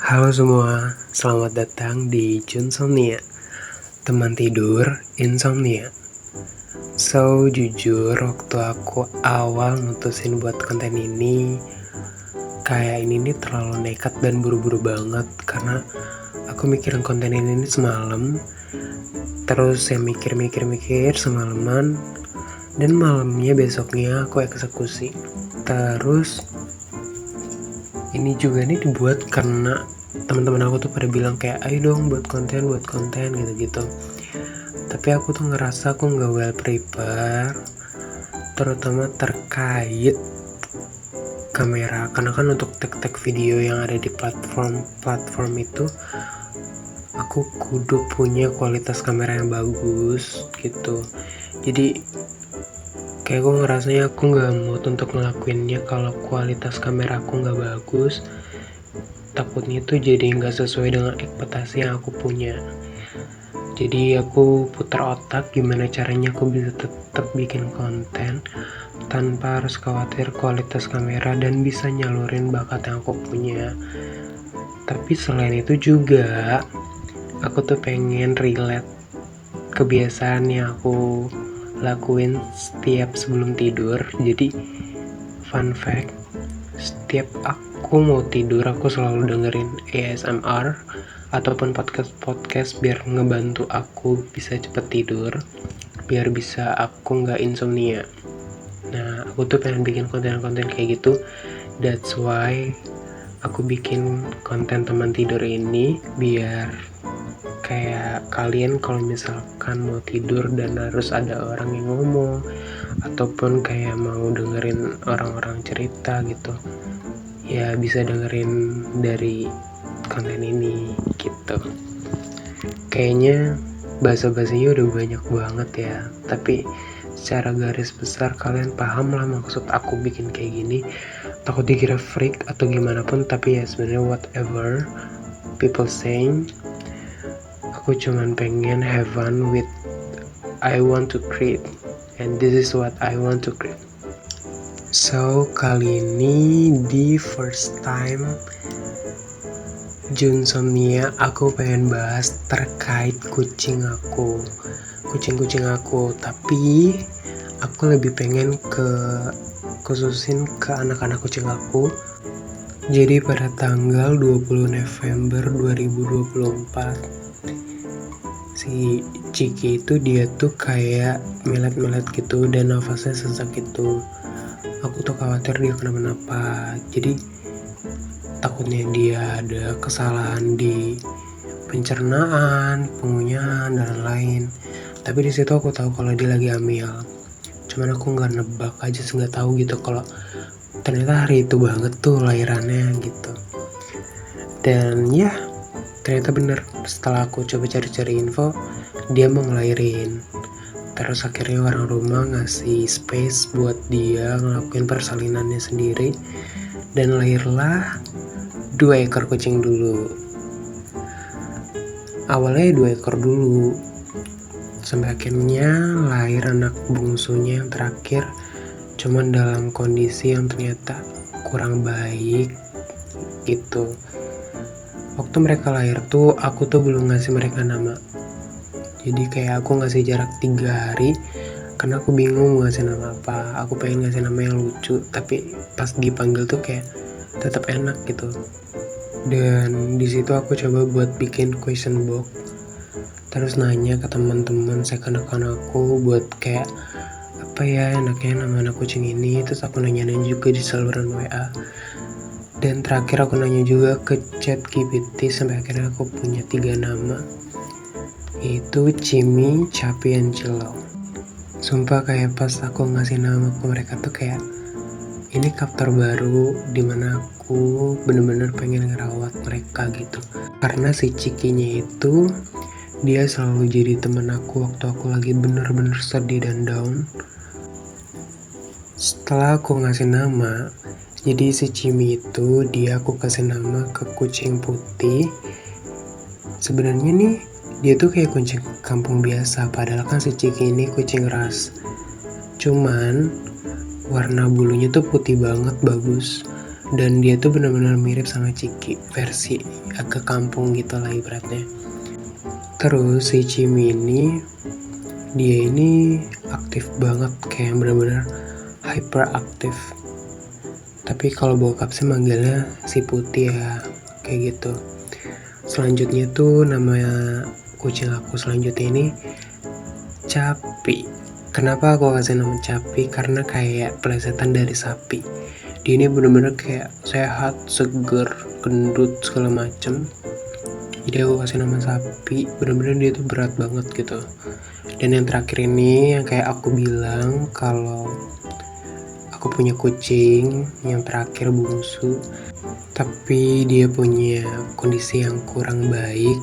Halo semua, selamat datang di Junsomnia, teman tidur insomnia. So, jujur waktu aku awal mutusin buat konten ini, kayak ini nih terlalu nekat dan buru-buru banget. Karena aku mikirin konten ini semalam, terus saya mikir semalaman, dan malamnya besoknya aku eksekusi. Terus ini juga nih dibuat karena teman-teman aku tuh pada bilang kayak ayo dong buat konten gitu-gitu. Tapi aku tuh ngerasa aku nggak well prepare, terutama terkait kamera. Karena kan untuk tag video yang ada di platform itu aku kudu punya kualitas kamera yang bagus gitu. Jadi kayak aku ngerasanya aku nggak mood untuk ngelakuinnya kalau kualitas kamera aku nggak bagus. Takutnya itu jadi nggak sesuai dengan ekspektasi yang aku punya. Jadi aku putar otak gimana caranya aku bisa tetap bikin konten tanpa harus khawatir kualitas kamera dan bisa nyalurin bakat yang aku punya. Tapi selain itu juga aku tuh pengen relate kebiasaan yang aku lakuin setiap sebelum tidur. Jadi fun fact, setiap aku mau tidur aku selalu dengerin ASMR ataupun podcast biar ngebantu aku bisa cepet tidur, biar bisa aku nggak insomnia. Nah, aku tuh pengen bikin konten-konten kayak gitu. That's why aku bikin konten teman tidur ini, biar kayak kalian kalau misalkan mau tidur dan harus ada orang yang ngomong ataupun kayak mau dengerin orang-orang cerita gitu, ya bisa dengerin dari konten ini gitu. Kayaknya bahasa-bahasanya udah banyak banget ya, tapi secara garis besar kalian paham lah maksud aku bikin kayak gini. Takut dikira freak atau gimana pun, tapi ya sebenarnya whatever people saying, aku cuman pengen have fun with I want to create, and this is what I want to create. So, kali ini di first time Junsomnia, aku pengen bahas terkait kucing aku, tapi aku lebih pengen khususin ke anak-anak kucing aku. Jadi pada tanggal 20 November 2024 si Ciki itu dia tuh kayak melet-melet gitu dan nafasnya sesak gitu. Aku tuh khawatir dia kenapa-napa. Jadi takutnya dia ada kesalahan di pencernaan, pengunyahan dan lain. Tapi di situ aku tahu kalau dia lagi hamil. Cuman aku nggak nebak aja, nggak tahu gitu kalau ternyata hari itu banget tuh lahirannya gitu. Dan ya ternyata bener, setelah aku coba cari-cari info dia mau ngelahirin. Terus akhirnya orang rumah ngasih space buat dia ngelakuin persalinannya sendiri, dan lahirlah 2 ekor kucing dulu. Awalnya 2 ekor dulu, sampai akhirnya lahir anak bungsunya yang terakhir, cuman dalam kondisi yang ternyata kurang baik gitu. Waktu mereka lahir tuh aku tuh belum ngasih mereka nama. Jadi kayak aku ngasih jarak 3 hari karena aku bingung mau ngasih nama apa. Aku pengen ngasih nama yang lucu, tapi pas dipanggil tuh kayak tetap enak gitu. Dan di situ aku coba buat bikin question box, terus nanya ke teman-teman second account aku buat kayak apa ya enaknya nama anak kucing ini. Terus aku nanya-nanya juga di saluran WA, dan terakhir aku nanya juga ke ChatGPT sampai akhirnya aku punya 3 nama, yaitu Cimi, Capi, dan Cilau. Sumpah kayak pas aku ngasih nama ke mereka tuh kayak ini chapter baru dimana aku bener-bener pengen ngerawat mereka gitu. Karena si Cikinya itu dia selalu jadi temen aku waktu aku lagi bener-bener sedih dan down. Setelah aku ngasih nama, jadi si Cimi itu dia aku kasih nama ke kucing putih. Sebenarnya nih dia tuh kayak kucing kampung biasa, padahal kan si Ciki ini kucing ras. Cuman warna bulunya tuh putih banget, bagus. dan dia tuh benar-benar mirip sama Ciki, versi agak kampung gitu lah ibaratnya. Terus si Cimi ini, dia ini aktif banget, kayak benar-benar hyperaktif. Tapi kalau bokap sih manggilnya si Putih ya, kayak gitu. Selanjutnya tuh nama kucing aku selanjutnya ini Capi. Kenapa aku kasih nama Capi? Karena kayak plesetan dari sapi. Dia ini bener-bener kayak sehat, seger, gendut segala macem. Jadi aku kasih nama sapi. Bener-bener dia tuh berat banget gitu. Dan yang terakhir ini yang kayak aku bilang kalau aku punya kucing yang terakhir bungsu, tapi dia punya kondisi yang kurang baik,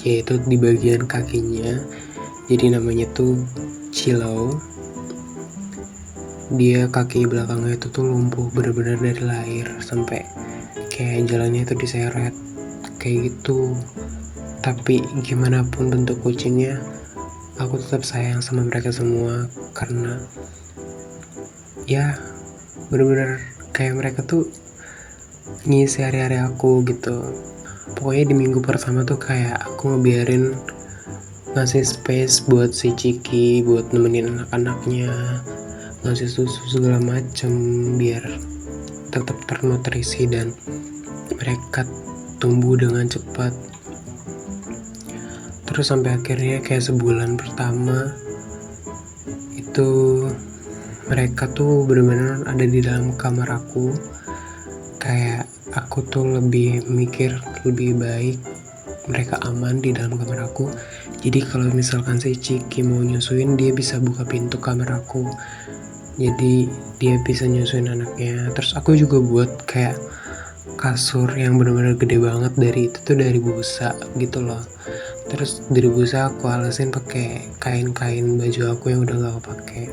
yaitu di bagian kakinya. Jadi namanya tuh Cilo. Dia kaki belakangnya itu tuh lumpuh bener-bener dari lahir sampai kayak jalannya itu diseret kayak gitu. Tapi gimana pun bentuk kucingnya, aku tetap sayang sama mereka semua karena ya bener-bener kayak mereka tuh ngisi hari-hari aku gitu. Pokoknya di minggu pertama tuh kayak aku ngebiarin ngasih space buat si Ciki, buat nemenin anak-anaknya, ngasih susu segala macem biar tetap ternutrisi dan mereka tumbuh dengan cepat. Terus sampai akhirnya kayak sebulan pertama itu mereka tuh benar-benar ada di dalam kamar aku. Kayak aku tuh lebih mikir lebih baik mereka aman di dalam kamar aku. Jadi kalau misalkan si Ciki mau nyusuin, dia bisa buka pintu kamar aku, jadi dia bisa nyusuin anaknya. Terus aku juga buat kayak kasur yang benar-benar gede banget, dari itu tuh dari busa gitu loh. Terus dari busa aku alasin pakai kain-kain baju aku yang udah gak kepake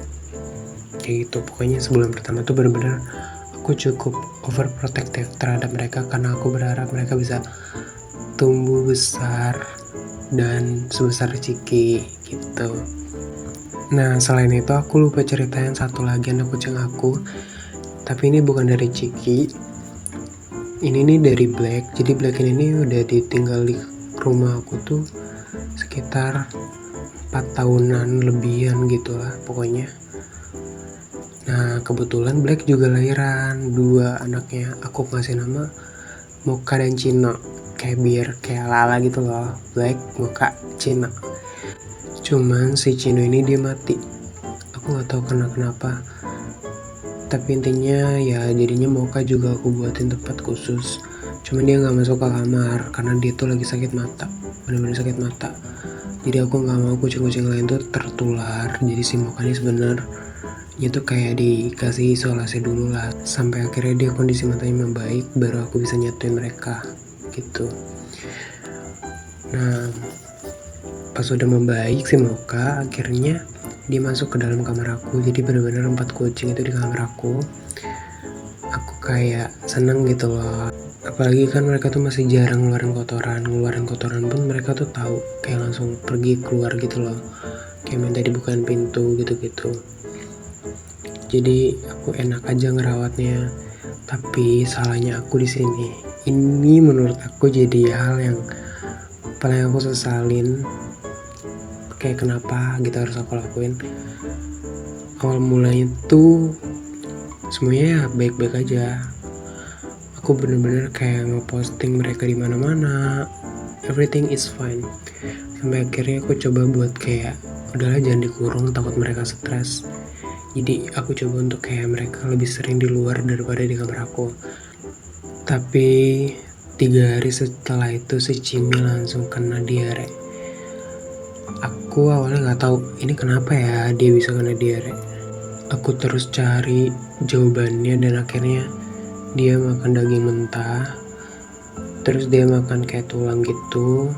kayak gitu. Pokoknya sebulan pertama tuh benar-benar aku cukup overprotective terhadap mereka karena aku berharap mereka bisa tumbuh besar dan sebesar Ciki gitu. Nah selain itu aku lupa ceritain satu lagi anak kucing aku, tapi ini bukan dari Ciki, ini nih dari Black. Jadi Black ini udah ditinggal di rumah aku tuh sekitar 4 tahunan lebihan gitu lah pokoknya. Nah kebetulan Black juga lahiran 2 anaknya, aku kasih nama Mocha dan Cino, kayak biar kayak Lala gitu loh, Black, Mocha, Cino. Cuman si Cino ini dia mati, aku gak tahu kenapa. Tapi intinya ya jadinya Mocha juga aku buatin tempat khusus. Cuman dia gak masuk ke kamar karena dia tuh lagi sakit mata, bener-bener sakit mata. Jadi aku gak mau kucing-kucing lain tuh tertular. Jadi si Mocha ini sebenarnya tuh kayak dikasih isolasi dulu lah, sampai akhirnya dia kondisi matanya membaik, baru aku bisa nyatuin mereka gitu. Nah pas udah membaik si Mocha, akhirnya dia masuk ke dalam kamar aku. Jadi benar-benar 4 kucing itu di kamar aku kayak seneng gitu loh. Apalagi kan mereka tuh masih jarang ngeluarin kotoran pun mereka tuh tahu, kayak langsung pergi keluar gitu loh, kayak minta dibukain pintu gitu-gitu. Jadi aku enak aja ngerawatnya. Tapi salahnya aku di sini, ini menurut aku jadi hal yang paling aku sesalin, kayak kenapa gitu harus aku lakuin. Awal mulanya tuh semuanya ya baik-baik aja, aku bener-bener kayak ngeposting mereka di mana-mana, everything is fine. Sampai akhirnya aku coba buat kayak udahlah jangan dikurung, takut mereka stres. Jadi aku coba untuk kayak mereka lebih sering di luar daripada di kamar aku. Tapi 3 hari setelah itu si Cimi langsung kena diare. Aku awalnya nggak tahu ini kenapa ya dia bisa kena diare. Aku terus cari jawabannya dan akhirnya dia makan daging mentah, terus dia makan kayak tulang gitu.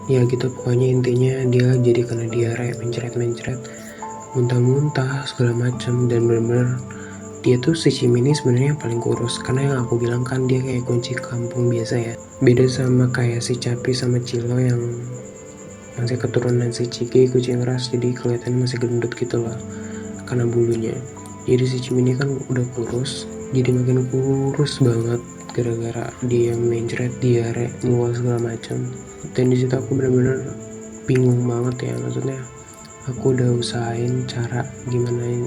Ya gitu pokoknya intinya dia jadi kena diare, mencret-mencret, muntah-muntah segala macam. Dan bener-bener dia tuh si Cimi ini sebenarnya yang paling kurus, karena yang aku bilang kan dia kayak kunci kampung biasa ya. Beda sama kayak si Capi sama Cilo yang masih keturunan si Ciki, kucing ras, jadi kelihatannya masih gendut gitu loh karena bulunya. Jadi si Cimi ini kan udah kurus, jadi makin kurus banget gara-gara dia mencret, diare, mual segala macam. Dan di situ aku bener-bener bingung banget ya, maksudnya aku udah usahain cara gimana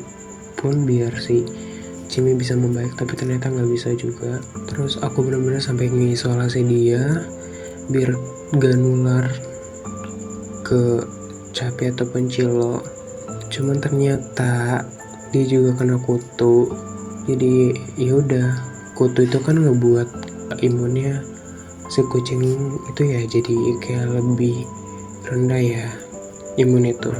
pun biar si Cimi bisa membaik, tapi ternyata nggak bisa juga. Terus aku bener-bener sampai ngisolasi dia biar gak nular ke Capi ataupun Cilo. Cuman ternyata dia juga kena kutu. Jadi yaudah, kutu itu kan ngebuat imunnya si kucing itu ya jadi kayak lebih rendah ya imun itu.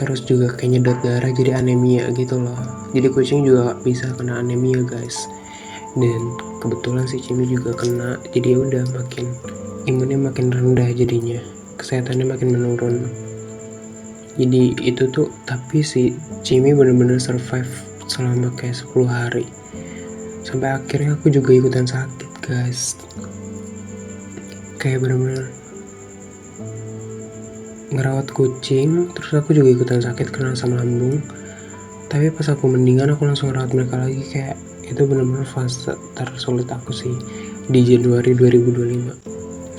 Terus juga kayak nyedot darah jadi anemia gitu loh. Jadi kucing juga bisa kena anemia guys. Dan kebetulan si Cimi juga kena. Jadi ya udah makin imunnya makin rendah jadinya. Kesehatannya makin menurun. Jadi itu tuh, tapi si Cimi bener-bener survive selama kayak 10 hari. Sampai akhirnya aku juga ikutan sakit guys. Kayak bener-bener ngerawat kucing, terus aku juga ikutan sakit karena asam lambung. Tapi pas aku mendingan aku langsung rawat mereka lagi. Kayak itu bener-bener fase tersulit aku sih di Januari 2025.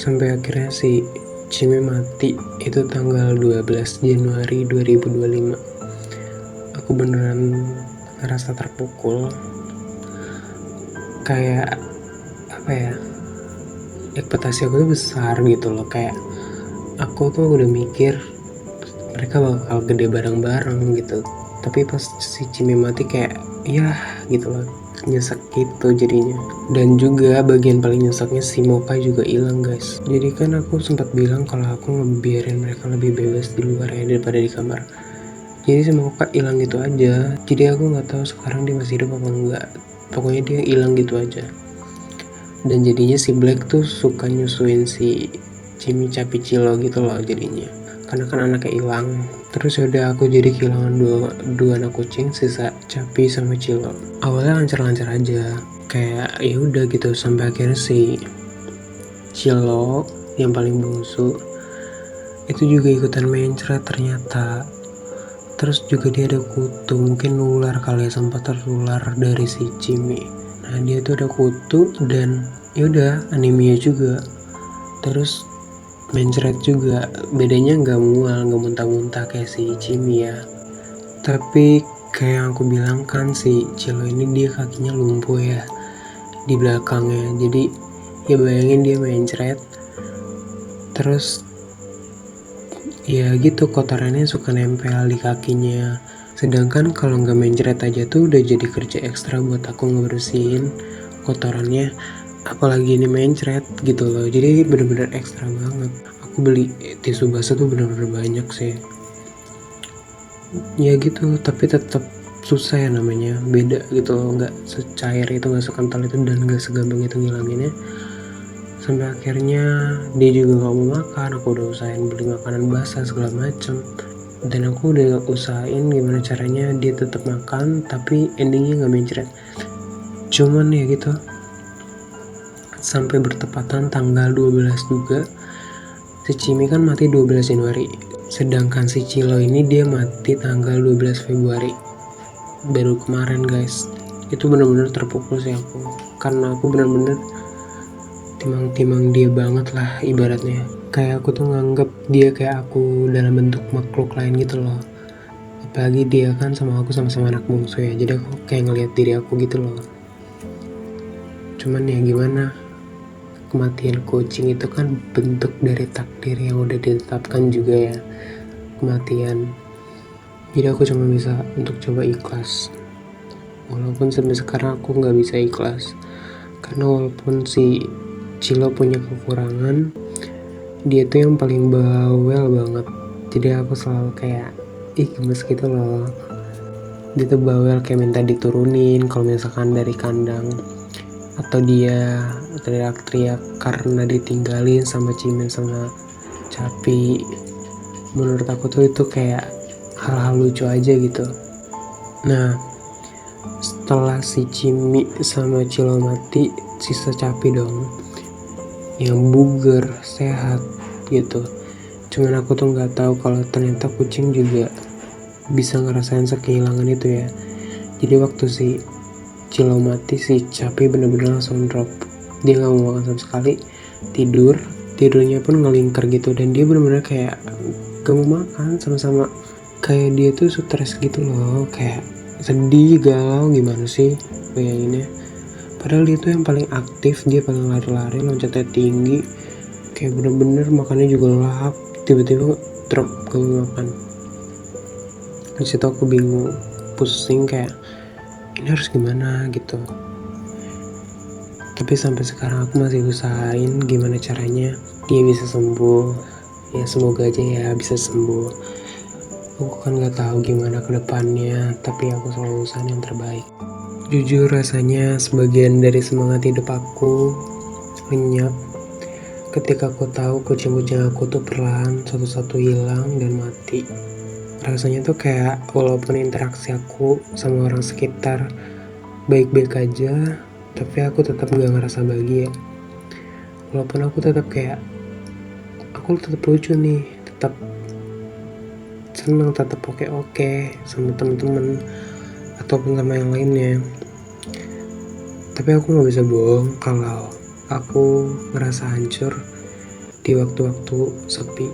Sampai akhirnya si Cimi mati itu tanggal 12 Januari 2025. Aku beneran ngerasa terpukul. Kayak apa ya, ekspektasi aku tuh besar gitu loh. Kayak aku tuh udah mikir mereka bakal gede bareng-bareng gitu. Tapi pas si Cimi mati kayak ya gitu loh, nyesek gitu jadinya. Dan juga bagian paling nyeseknya si Mocha juga hilang guys. Jadi kan aku sempat bilang kalau aku ngebiarin mereka lebih bebas di luar ya daripada di kamar. Jadi si Mocha hilang gitu aja. Jadi aku nggak tahu sekarang dia masih hidup apa enggak. Pokoknya dia hilang gitu aja. Dan jadinya si Black tuh suka nyusuin si Cimi, Capi, Cilo gitu loh jadinya. Karena kan anaknya hilang. Terus yaudah aku jadi kehilangan dua anak kucing, sisa Capi sama Cilo. Awalnya lancar-lancar aja, kayak ya udah gitu sampai akhirnya si Cilo yang paling bungsu itu juga ikutan mencret ternyata. Terus juga dia ada kutu, mungkin nular kali ya, sempat tertular dari si Cimi. Nah dia tuh ada kutu dan yaudah anemia juga. Terus mencret juga, bedanya nggak mual, nggak muntah-muntah kayak si Cimi ya. Tapi kayak yang aku bilang kan si Cilo ini dia kakinya lumpuh ya di belakangnya. Jadi ya bayangin dia mencret, terus ya gitu kotorannya suka nempel di kakinya. Sedangkan kalau nggak mencret aja tuh udah jadi kerja ekstra buat aku ngebersihin kotorannya, apalagi ini mencret gitu loh. Jadi bener-bener ekstra banget. Aku beli tisu basah tuh bener-bener banyak sih ya gitu. Tapi tetap susah ya namanya, beda gitu loh, nggak secair itu, nggak sekental itu, dan nggak segampang itu ngilanginnya. Sampai akhirnya dia juga nggak mau makan. Aku udah usahain beli makanan basah segala macem, dan aku udah usahain gimana caranya dia tetap makan, tapi endingnya nggak mencret. Cuman ya gitu, sampai bertepatan tanggal 12 juga. Si Cimi kan mati 12 Januari, sedangkan si Cilo ini dia mati tanggal 12 Februari. Baru kemarin guys. Itu bener-bener terpukul sih aku, karena aku bener-bener timang-timang dia banget lah ibaratnya. Kayak aku tuh nganggep dia kayak aku dalam bentuk makhluk lain gitu loh. Apalagi dia kan sama aku sama-sama anak bungsu ya, jadi aku kayak ngeliat diri aku gitu loh. Cuman ya gimana, kematian kucing itu kan bentuk dari takdir yang udah ditetapkan juga ya, kematian. Jadi aku cuma bisa untuk coba ikhlas, walaupun sampai sekarang aku nggak bisa ikhlas. Karena walaupun si Cilo punya kekurangan, dia tuh yang paling bawel banget. Jadi aku selalu kayak gemes gitu loh. Dia tuh bawel, kayak minta diturunin kalau misalkan dari kandang, atau dia teriak-teriak karena ditinggalin sama Cimin sama Capi. Menurut aku tuh itu kayak hal-hal lucu aja gitu. Nah setelah si Cimi sama Cilo mati, sisa Capi dong yang buger, sehat gitu. Cuman aku tuh nggak tahu kalau ternyata kucing juga bisa ngerasain kehilangan itu ya. Jadi waktu si Cilau mati, si Capi bener-bener langsung drop. Dia gak mau makan sama sekali, tidurnya pun ngelingkar gitu, dan dia bener-bener kayak gak mau makan. Sama-sama kayak dia tuh stres gitu loh, kayak sedih, galau, gimana sih bayanginnya. Padahal dia tuh yang paling aktif, dia paling lari-lari, loncatnya tinggi, kayak bener-bener makannya juga lahap. Tiba-tiba drop, gak mau makan. Disitu aku bingung, pusing, kayak ini harus gimana gitu. Tapi sampai sekarang aku masih usahain gimana caranya dia bisa sembuh. Ya semoga aja ya bisa sembuh. Aku kan gak tahu gimana kedepannya, tapi aku selalu usahain yang terbaik. Jujur rasanya sebagian dari semangat hidup aku lenyap ketika aku tahu kucing-kucing aku tuh perlahan satu-satu hilang dan mati. Rasanya tuh kayak walaupun interaksi aku sama orang sekitar baik-baik aja, tapi aku tetap gak ngerasa bahagia. Walaupun aku tetap kayak, aku tetap lucu nih, tetap senang, tetap oke sama temen-temen ataupun sama yang lainnya. Tapi aku gak bisa bohong kalau aku ngerasa hancur di waktu-waktu sepi.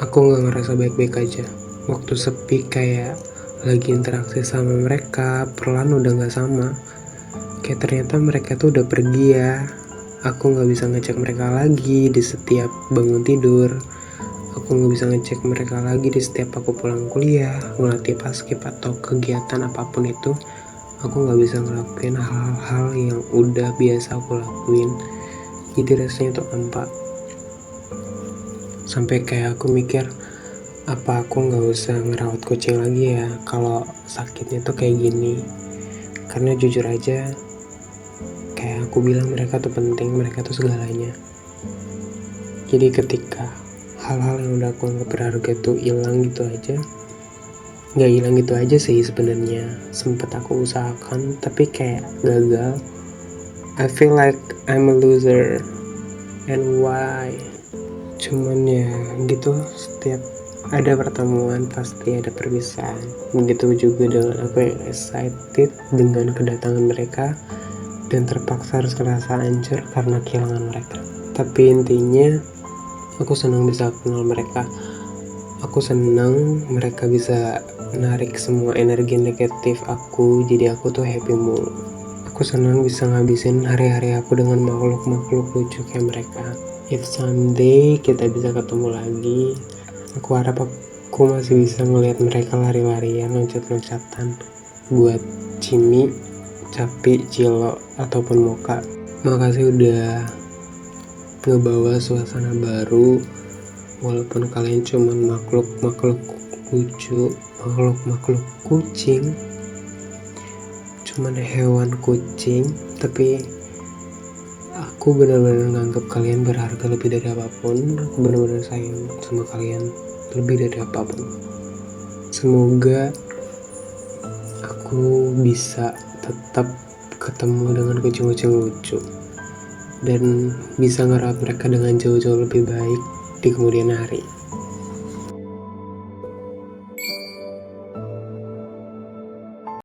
Aku gak ngerasa baik-baik aja. Waktu sepi kayak lagi interaksi sama mereka, perlahan udah gak sama. Kayak ternyata mereka tuh udah pergi ya. Aku gak bisa ngecek mereka lagi di setiap bangun tidur. Aku gak bisa ngecek mereka lagi di setiap aku pulang kuliah, ngelatih paskib atau kegiatan apapun itu. Aku gak bisa ngelakuin hal-hal yang udah biasa aku lakuin. Jadi rasanya tuh hampa. Sampai kayak aku mikir, apa aku gak usah ngerawat kucing lagi ya kalau sakitnya tuh kayak gini. Karena jujur aja, kayak aku bilang, mereka tuh penting, mereka tuh segalanya. Jadi ketika hal-hal yang udah aku anggap berharga tuh hilang gitu aja, nggak hilang gitu aja sih sebenarnya. Sempet aku usahakan tapi kayak gagal. I feel like I'm a loser, and why? Cuman ya gitu, setiap ada pertemuan pasti ada perpisahan. Begitu juga dengan aku yang excited dengan kedatangan mereka dan terpaksa harus ngerasa hancur karena kehilangan mereka. Tapi intinya aku senang bisa kenal mereka. Aku senang mereka bisa menarik semua energi negatif aku, jadi aku tuh happy mulu. Aku senang bisa ngabisin hari-hari aku dengan makhluk-makhluk lucu kayak mereka. If someday kita bisa ketemu lagi, aku harap aku masih bisa ngelihat mereka lari-larian, loncat-loncatan buat Cimi, Capi, Cilo, ataupun Moka. Makasih udah ngebawa suasana baru. Walaupun kalian cuman makhluk-makhluk lucu, makhluk-makhluk kucing, cuman hewan kucing, tapi aku benar-benar nganggap kalian berharga lebih dari apapun. Aku benar-benar sayang sama kalian lebih dari apapun. Semoga aku bisa tetap ketemu dengan kucing-kucing lucu dan bisa ngerawat mereka dengan jauh-jauh lebih baik di kemudian hari.